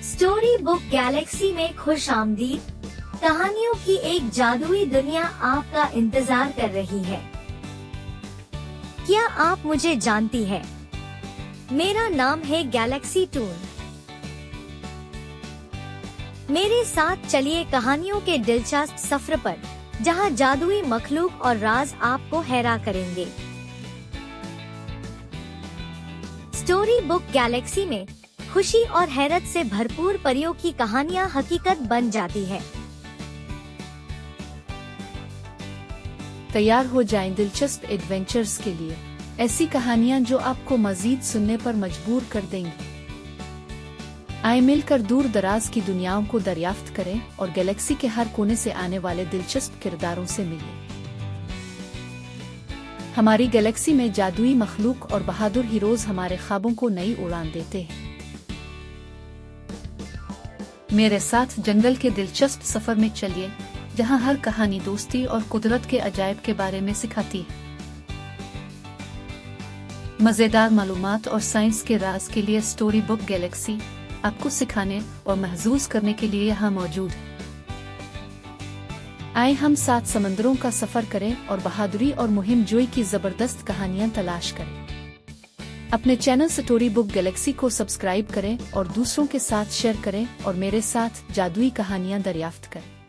Story book Galaxy में खुश आमदीद। कहानियों की एक जादुई दुनिया आपका इंतजार कर रही है। क्या आप मुझे जानती है? मेरा नाम है गैलेक्सी टून। मेरे साथ चलिए कहानियों के दिलचस्प सफर पर, जहां जादुई मखलूक और राज आपको हैरान करेंगे। स्टोरी बुक गैलेक्सी में खुशी और हैरत से भरपूर परियों की कहानियां हकीकत बन जाती है। तैयार हो जाएं दिलचस्प एडवेंचर्स के लिए, ऐसी कहानियां जो आपको मजीद सुनने पर मजबूर कर देंगी। आए मिलकर दूर दराज की दुनियाओं को दरियाफ्त करें और गैलेक्सी के हर कोने से आने वाले दिलचस्प किरदारों से मिलें। हमारी गैलेक्सी में जादुई मखलूक और बहादुर हीरोज हमारे ख्वाबों को नई उड़ान देते हैं। मेरे साथ जंगल के दिलचस्प सफर में चलिए, जहां हर कहानी दोस्ती और कुदरत के अजायब के बारे में सिखाती है। मजेदार मालूमात और साइंस के राज के लिए स्टोरी बुक गैलेक्सी आपको सिखाने और महसूस करने के लिए यहाँ मौजूद है। आए हम सात समंदरों का सफर करें और बहादुरी और मुहिम जोई की जबरदस्त कहानियां तलाश करें। अपने चैनल स्टोरी बुक गैलेक्सी को सब्सक्राइब करें और दूसरों के साथ शेयर करें और मेरे साथ जादुई कहानियां दरियाफ्त करें।